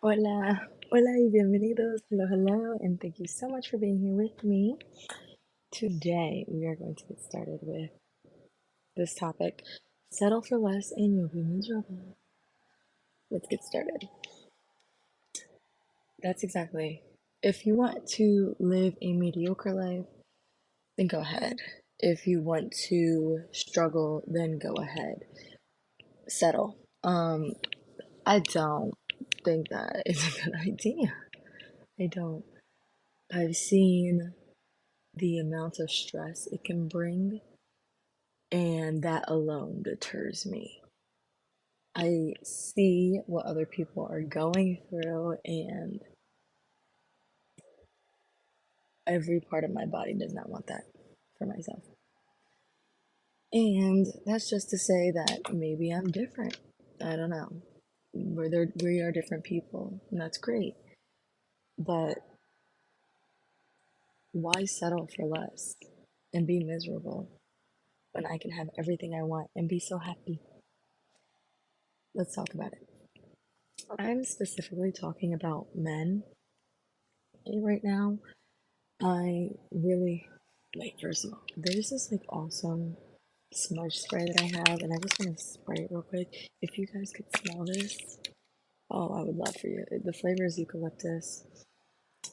Hola, hola y bienvenidos. Hello, hello, and thank you so much for being here with me. Today, we are going to get started with this topic, settle for less and you'll be miserable. Let's get started. That's exactly. If you want to live a mediocre life, then go ahead. If you want to struggle, then go ahead. Settle. I don't think that is a good idea. I don't. I've seen the amount of stress it can bring, and that alone deters me. I see what other people are going through, and every part of my body does not want that for myself. And that's just to say that maybe I'm different. I don't know. We are different people, and that's great. But why settle for less and be miserable when I can have everything I want and be so happy? Let's talk about it. I'm specifically talking about men right now. I really like, first of all, there's this like awesome smudge spray that I have, and I just want to spray it real quick. If you guys could smell this, oh, I would love for you. The flavor is eucalyptus.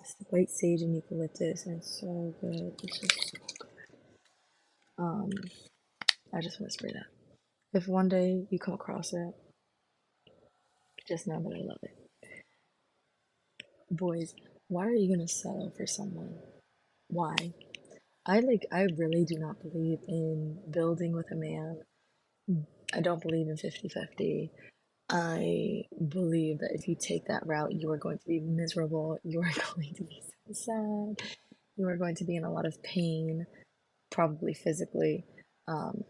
It's the white sage and eucalyptus, and it's so good. It's just so good. Um, I just want to spray that. If one day you come across it, just know that I love it. Boys, why are you gonna settle for someone? Why? I really do not believe in building with a man. I don't believe in 50-50. I believe that if you take that route, you are going to be miserable. You are going to be so sad. You are going to be in a lot of pain, probably physically, um,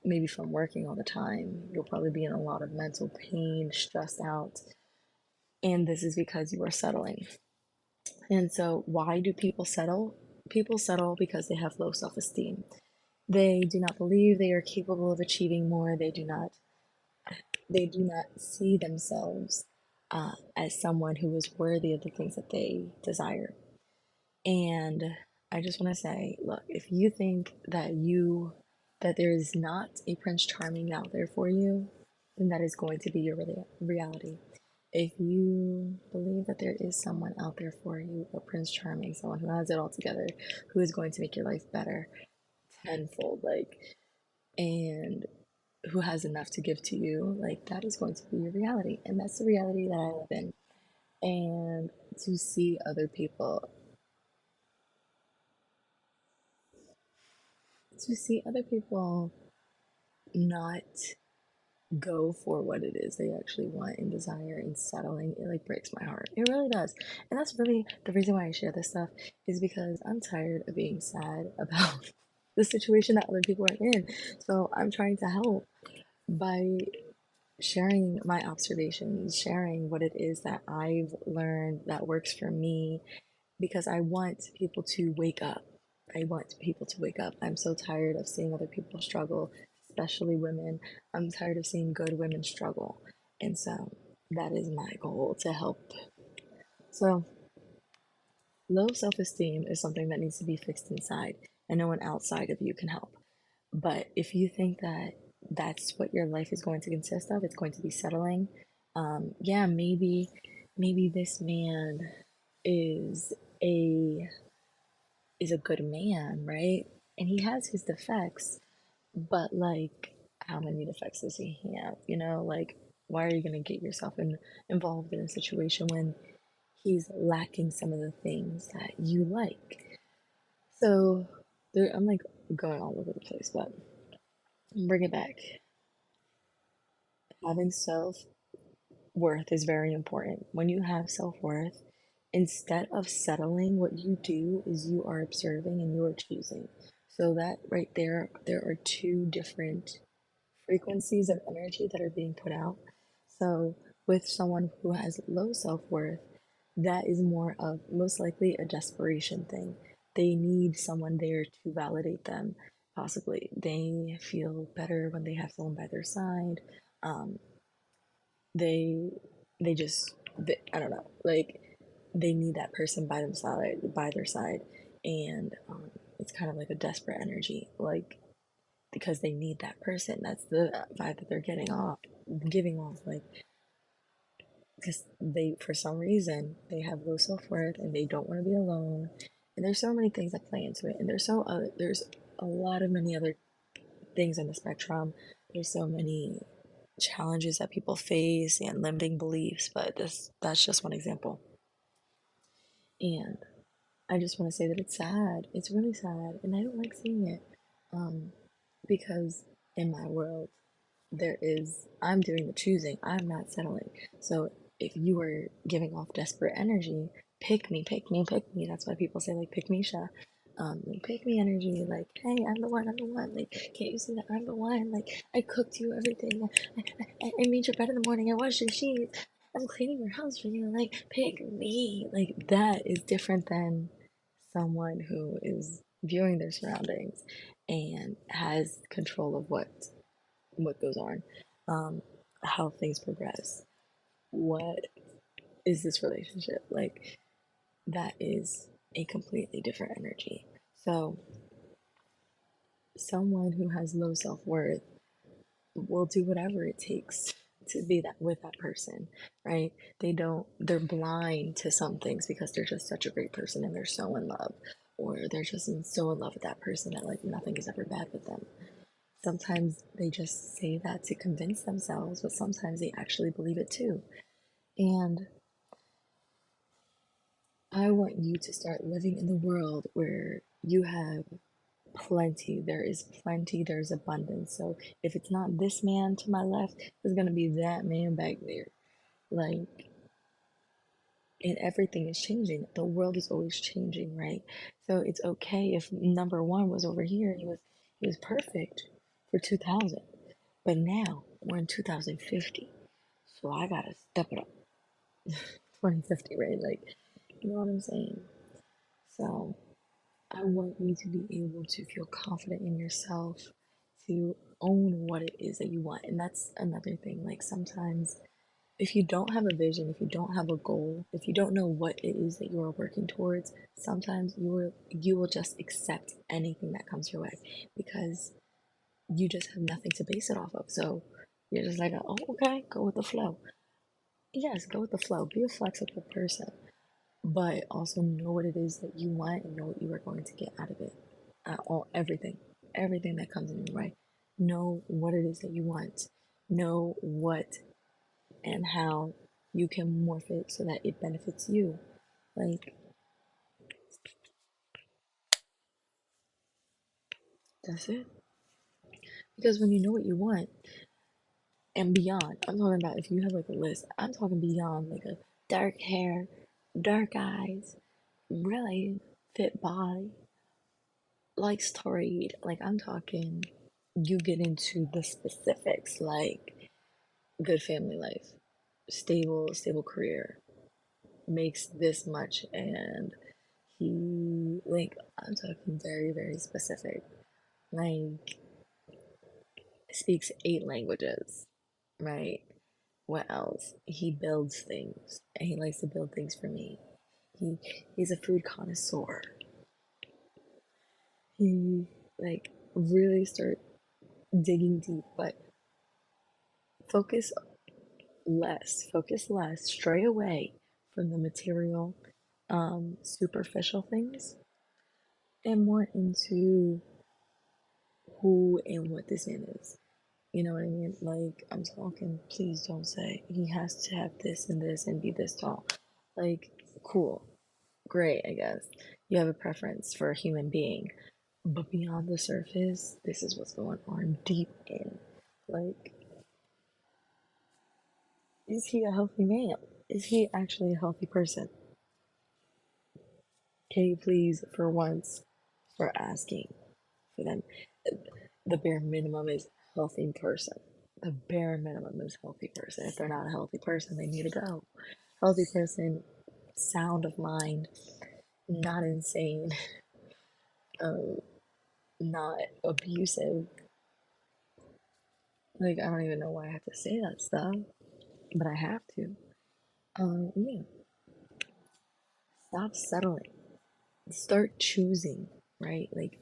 maybe from working all the time. You'll probably be in a lot of mental pain, stressed out. And this is because you are settling. And so, why do people settle? People settle because they have low self esteem. They do not believe they are capable of achieving more. They do not see themselves as someone who is worthy of the things that they desire. And I just want to say, look, if you think that there is not a Prince Charming out there for you, then that is going to be your reality. If you believe that there is someone out there for you, a Prince Charming, someone who has it all together, who is going to make your life better tenfold, like, and who has enough to give to you, like, that is going to be your reality. And that's the reality that I live in. And to see other people, to see other people not go for what it is they actually want and desire and settling, it like breaks my heart. It really does. And that's really the reason why I share this stuff, is because I'm tired of being sad about the situation that other people are in. So I'm trying to help by sharing my observations, sharing what it is that I've learned that works for me, because I want people to wake up. I want people to wake up. I'm so tired of seeing other people struggle, especially women. I'm tired of seeing good women struggle. And so that is my goal, to help. So, low self esteem is something that needs to be fixed inside, and no one outside of you can help. But if you think that that's what your life is going to consist of, it's going to be settling. Yeah, maybe this man is a a good man, right? And he has his defects, but like, how many defects does he have? Like, why are you gonna get yourself involved in a situation when he's lacking some of the things that you like? So I'm like going all over the place, but bring it back. Having self worth is very important. When you have self worth, instead of settling, what you do is you are observing and you are choosing. So, that right there are two different frequencies of energy that are being put out. So, with someone who has low self worth, that is more of most likely a desperation thing. They need someone there to validate them, possibly. They feel better when they have someone by their side. Um, they they just I don't know, like they need that person by their side, and it's kind of like a desperate energy, like because they need that person. That's the vibe that they're giving off, like because they, for some reason, they have low self worth and they don't want to be alone. And there's so many things that play into it, and there's a lot of many other things on the spectrum. There's so many challenges that people face and limiting beliefs, but that's just one example. And I just want to say that it's sad. It's really sad, and I don't like seeing it. Um, because in my world, I'm doing the choosing. I'm not settling. So if you are giving off desperate energy, pick me, pick me, pick me. That's why people say like pick me, Sha. Like pick me energy. Like, hey, I'm the one. I'm the one. Like, can't you see that I'm the one? Like, I cooked you everything. I made your bed in the morning. I washed your sheets. I'm cleaning your house for you. Like, pick me. Like, that is different than someone who is viewing their surroundings and has control of what goes on, um, how things progress. What is this relationship? Like, that is a completely different energy. So, someone who has low self worth will do whatever it takes to be that with that person, right? They're blind to some things because they're just such a great person and they're so in love, or they're just so in love with that person that like nothing is ever bad with them. Sometimes they just say that to convince themselves, but sometimes they actually believe it too. And I want you to start living in the world where you have plenty. There is plenty, there's abundance. So if it's not this man to my left, it's going to be that man back there. Like, and everything is changing. The world is always changing, right? So it's okay if number one was over here. He was perfect for 2000, but now we're in 2050. So I gotta step it up. 2050, right? Like, you know what I'm saying? So I want you to be able to feel confident in yourself, to own what it is that you want. And that's another thing. Like, sometimes if you don't have a vision, if you don't have a goal, if you don't know what it is that you are working towards, sometimes you will just accept anything that comes your way because you just have nothing to base it off of. So you're just like, oh, okay, go with the flow. Yes, go with the flow. Be a flexible person, but also know what it is that you want and know what you are going to get out of it. Everything that comes in your way. Know what it is that you want. Know what and how you can morph it so that it benefits you. Like, that's it. Because when you know what you want and beyond, I'm talking about if you have like a list, I'm talking beyond like a dark hair, dark eyes, really fit body, likes to read. Like, I'm talking, you get into the specifics, like good family life, stable career, makes this much, and like, I'm talking very, very specific. Like, speaks 8 languages, right? What else? He builds things, and he likes to build things for me. He he's a food connoisseur. He like really start digging deep, but focus focus less, stray away from the material, superficial things, and more into who and what this man is. You know what I mean? Like, I'm talking, please don't say he has to have this and be this tall. Like, cool, great, I guess. You have a preference for a human being. But beyond the surface, this is what's going on deep in. Like, is he a healthy man? Is he actually a healthy person? Can you please, for once, for asking for them, the bare minimum is healthy person. The bare minimum is healthy person. If they're not a healthy person, they need to go. Healthy person, sound of mind, not insane, um, not abusive. Like, I don't even know why I have to say that stuff, but I have to. Yeah, stop settling. Start choosing, right? Like,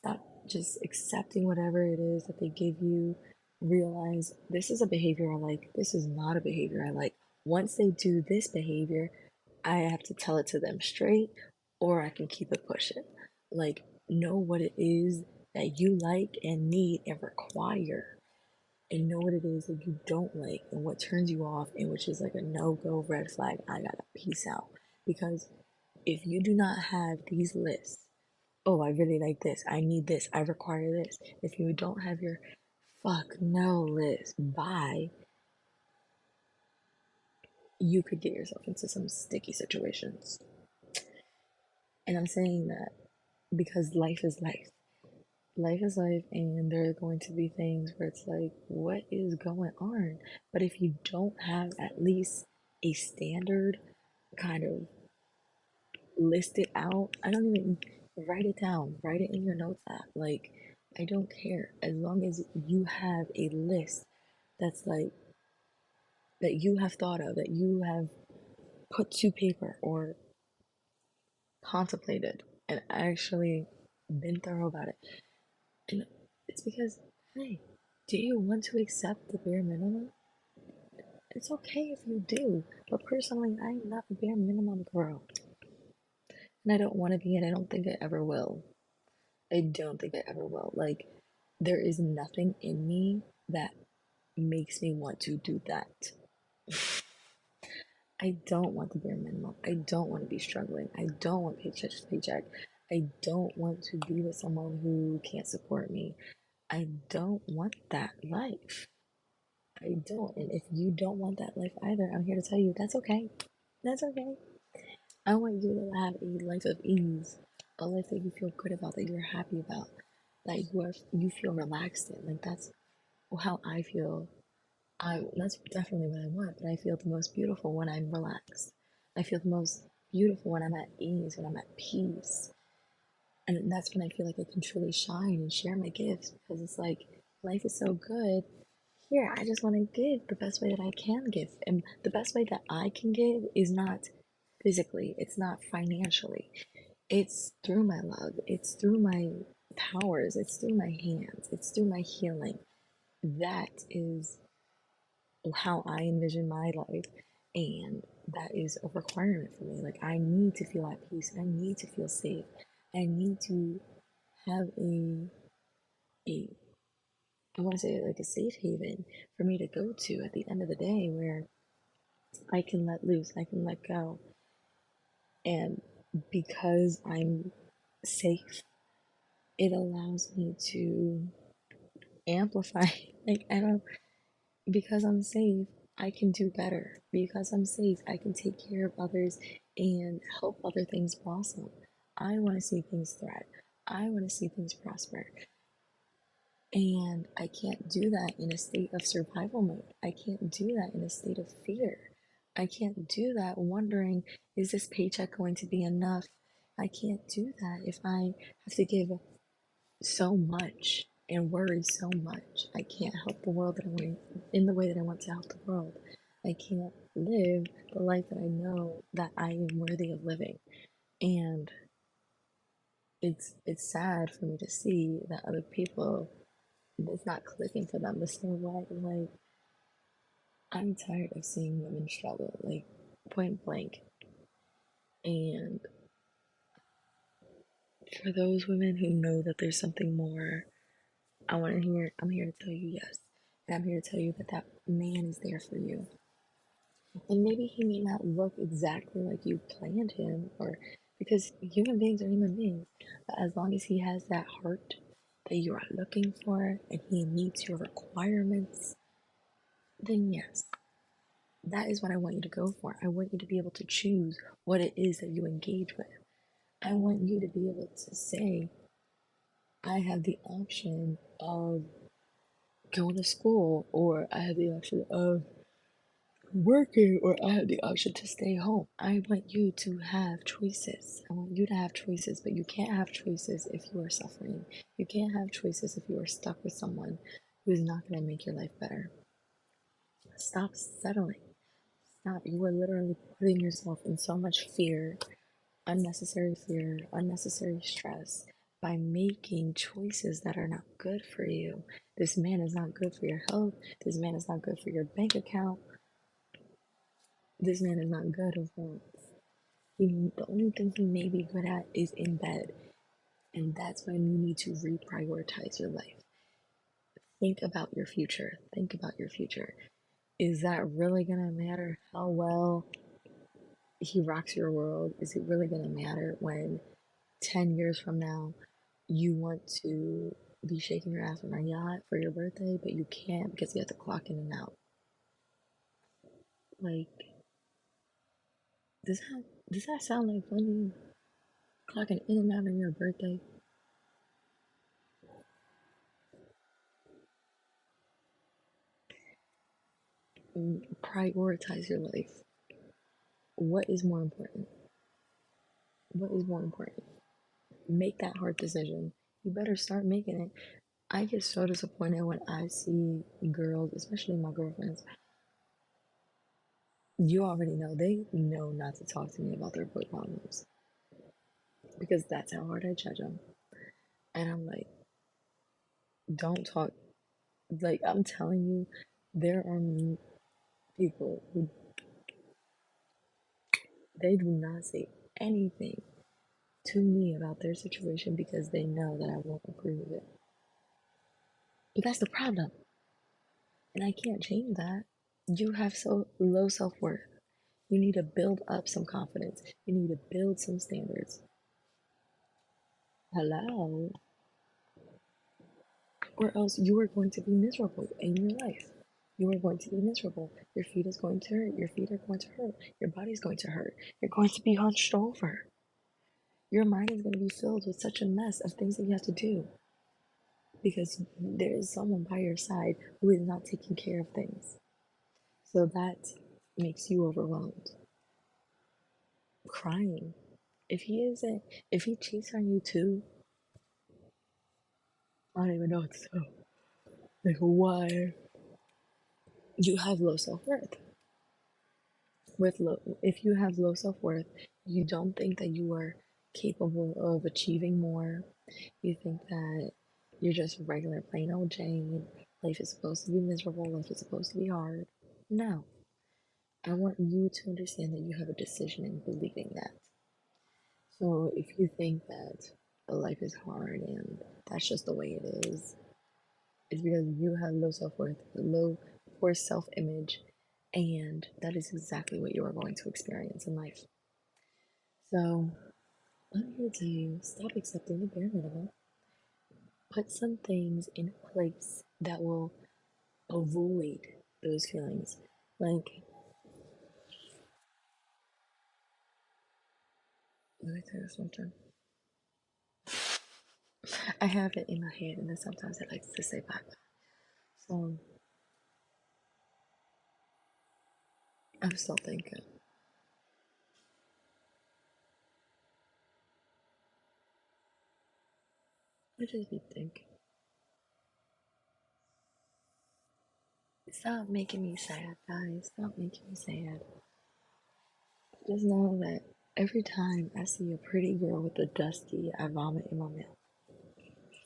stop just accepting whatever it is that they give you. Realize this is a behavior I like, this is not a behavior I like. Once they do this behavior, I have to tell it to them straight, or I can keep it pushing. Like, know what it is that you like and need and require, and know what it is that you don't like and what turns you off, and which is like a no go red flag. I gotta peace out. Because if you do not have these lists, oh, I really like this, I need this, I require this. If you don't have your fuck no list by, you could get yourself into some sticky situations. And I'm saying that because life is life. Life is life, and there are going to be things where it's like, what is going on? But if you don't have at least a standard kind of listed out, I don't even write it down, write it in your notes app. Like, I don't care as long as you have a list that's like that you have thought of, that you have put to paper or contemplated and actually been thorough about it. And it's because, hey, do you want to accept the bare minimum? It's okay if you do, but personally, I'm not a bare minimum girl. And I don't want to be, and I don't think I ever will. I don't think I ever will. Like, there is nothing in me that makes me want to do that. I don't want the bare minimum. I don't want to be struggling. I don't want paycheck to paycheck. I don't want to be with someone who can't support me. I don't want that life. I don't. And if you don't want that life either, I'm here to tell you that's okay. That's okay. I want you to have a life of ease, a life that you feel good about, that you're happy about, that you feel relaxed in. Like, that's how I feel. That's definitely what I want, but I feel the most beautiful when I'm relaxed. I feel the most beautiful when I'm at ease, when I'm at peace. And that's when I feel like I can truly shine and share my gifts, because it's like life is so good. Here, I just want to give the best way that I can give. And the best way that I can give is not physically, it's not financially. It's through my love, it's through my powers, it's through my hands, it's through my healing. That is how I envision my life. And that is a requirement for me. Like, I need to feel at peace. I need to feel safe. I need to have a I want to say like a safe haven for me to go to at the end of the day, where I can let loose, I can let go. And because I'm safe, it allows me to amplify. Like, I don't, because I'm safe, I can do better. Because I'm safe, I can take care of others and help other things blossom. I want to see things thrive. I want to see things prosper. And I can't do that in a state of survival mode. I can't do that in a state of fear. I can't do that wondering, is this paycheck going to be enough? I can't do that if I have to give so much and worry so much. I can't help the world that I want in the way that I want to help the world. I can't live the life that I know that I am worthy of living. And it's sad for me to see that other people, it's not clicking for them the same way. Like, I'm tired of seeing women struggle, like, point blank. And for those women who know that there's something more, I'm here to tell you yes. And I'm here to tell you that that man is there for you. And maybe he may not look exactly like you planned him, or because human beings are human beings. But as long as he has that heart that you are looking for and he meets your requirements, then yes, that is what I want you to go for. I want you to be able to choose what it is that you engage with. I want you to be able to say, I have the option of going to school, or I have the option of working, or I have the option to stay home. I want you to have choices. I want you to have choices, but you can't have choices if you are suffering. You can't have choices if you are stuck with someone who is not going to make your life better. Stop settling. Stop. You are literally putting yourself in so much fear, unnecessary stress by making choices that are not good for you. This man is not good for your health. This man is not good for your bank account. This man is not good for the only thing he may be good at is in bed. And that's when you need to reprioritize your life. Think about your future. Think about your future. Is that really gonna matter how well he rocks your world? Is it really gonna matter when 10 years from now you want to be shaking your ass on a yacht for your birthday, but you can't because you have to clock in and out? Like, does that sound like funny? Clocking in and out on your birthday? Prioritize your life. What is more important? What is more important? Make that hard decision. You better start making it. I get so disappointed when I see girls, especially my girlfriends. You already know, they know not to talk to me about their boy problems because that's how hard I judge them. And I'm like, don't talk. Like, I'm telling you, there are people who they do not say anything to me about their situation because they know that I won't approve of it. But that's the problem. And I can't change that. You have so low self worth. You need to build up some confidence. You need to build some standards. Hello. Or else you are going to be miserable in your life. You are going to be miserable. Your feet is going to hurt. Your feet are going to hurt. Your body's going to hurt. You're going to be hunched over. Your mind is going to be filled with such a mess of things that you have to do because there is someone by your side who is not taking care of things. So that makes you overwhelmed. Crying. If he isn't, if he cheats on you too, I don't even know what to say. Like, why? You have low self worth. If you have low self worth, you don't think that you are capable of achieving more. You think that you're just regular plain old Jane. Life is supposed to be miserable. Life is supposed to be hard. No, I want you to understand that you have a decision in believing that. So if you think that life is hard and that's just the way it is, it's because you have low self worth, low poor self image, and that is exactly what you are going to experience in life. So I'm here to tell you stop accepting the bare minimum. Put some things in place that will avoid those feelings. Like, let me tell you something. I have it in my head, and then sometimes I like to say bye. So I'm still thinking. I just be thinking. Stop making me sad, guys. Stop making me sad. Just know that every time I see a pretty girl with a dusty, I vomit in my mouth.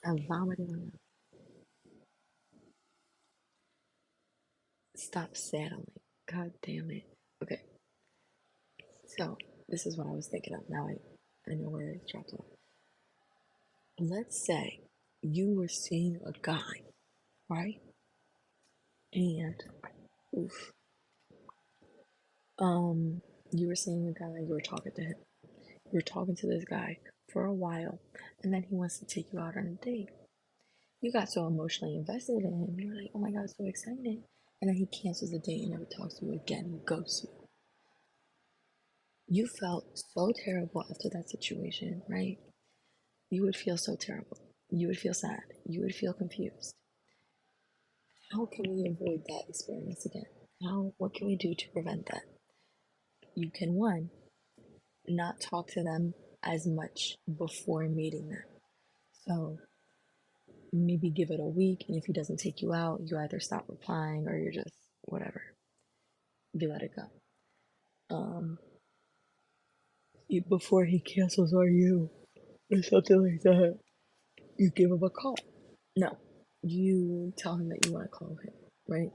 I vomit in my mouth. Stop settling. God damn it. Okay, so this is what I was thinking of. Now I know where it dropped off. Let's say you were seeing a guy, right? And oof, you were seeing a guy, you were talking to him. You were talking to this guy for a while, and then he wants to take you out on a date. You got so emotionally invested in him. You were like, oh my god, so excited. And then he cancels the date and never talks to you again. He ghosts you. You felt so terrible after that situation, right? You would feel so terrible. You would feel sad. You would feel confused. How can we avoid that experience again? What can we do to prevent that? You can, one, not talk to them as much before meeting them. So maybe give it a week, and if he doesn't take you out, you either stop replying or you're just whatever. You let it go. um, before he cancels on you or something like that, you give him a call. No, you tell him that you want to call him, right?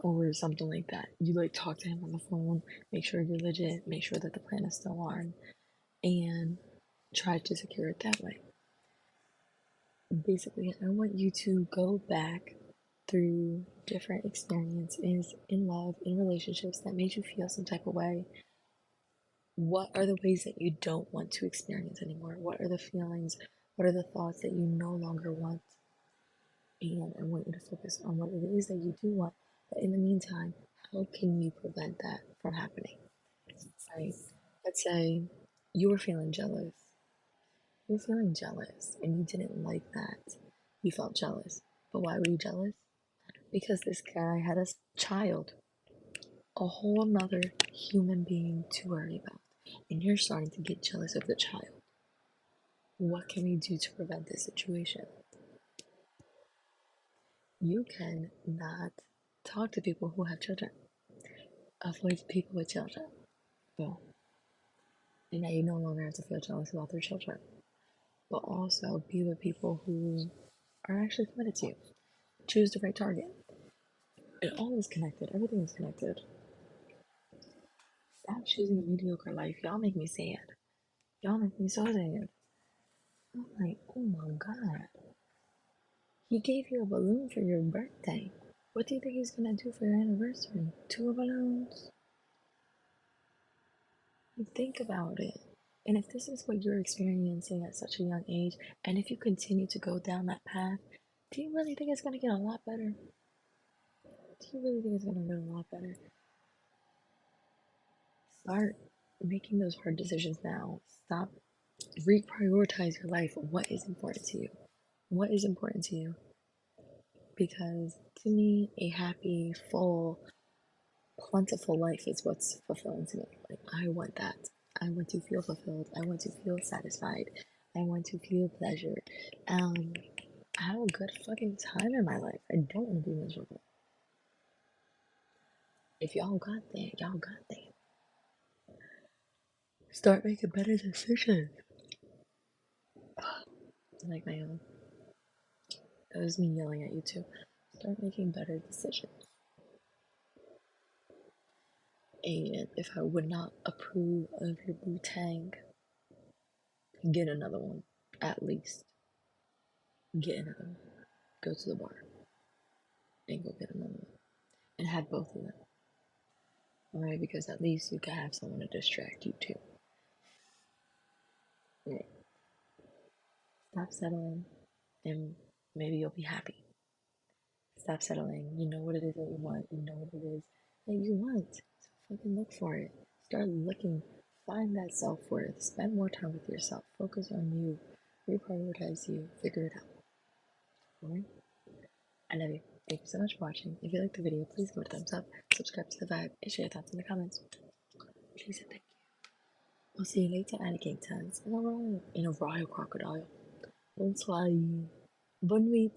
Or something like that. You like talk to him on the phone, make sure you're legit, make sure that the plan is still on, and try to secure it that way. Basically, I want you to go back through different experiences in love, in relationships that made you feel some type of way. What are the ways that you don't want to experience anymore? What are the feelings? What are the thoughts that you no longer want? And I want you to focus on what it is that you do want. But in the meantime, how can you prevent that from happening? Right? Let's say you were feeling jealous. You were feeling jealous and you didn't like that. You felt jealous. But why were you jealous? Because this guy had a child, a whole nother human being to worry about. And you're starting to get jealous of the child. What can we do to prevent this situation? You can not talk to people who have children. Avoid people with children. Well, and now you no longer have to feel jealous about their children. But also be with people who are actually committed to you. Choose the right target. It all is connected. Everything is connected. Stop choosing a mediocre life. Y'all make me sad. Y'all make me so sad. I'm like, oh my god. He gave you a balloon for your birthday. What do you think he's gonna do for your anniversary? 2 balloons? Think about it. And if this is what you're experiencing at such a young age, and if you continue to go down that path, do you really think it's gonna get a lot better? Do you really think it's gonna get a lot better? Start making those hard decisions now. Stop. Reprioritize your life. What is important to you? What is important to you? Because to me, a happy, full, plentiful life is what's fulfilling to me. Like, I want that. I want to feel fulfilled. I want to feel satisfied. I want to feel pleasure. Um, have a good fucking time in my life. I don't want to be miserable. If y'all got that, y'all got that. Start making better decisions. Like my own. That was me yelling at you too. Start making better decisions. And if I would not approve of your Wu-Tang, get another one. At least. Get another one. Go to the bar and go get another one. And have both of them. Alright, because at least you can have someone to distract you too. Right. Stop settling and maybe you'll be happy. Stop settling. You know what it is that you want. You know what it is that you want. So fucking look for it. Start looking. Find that self worth. Spend more time with yourself. Focus on you. Reprioritize you. Figure it out. Alright? I love you. Thank you so much for watching. If you liked the video, please give it a thumbs up, subscribe to the vibe, and share your thoughts in the comments. Please and thank you. We'll see you later, alligators. In a royal crocodile. Bonsoir. Bonne nuit.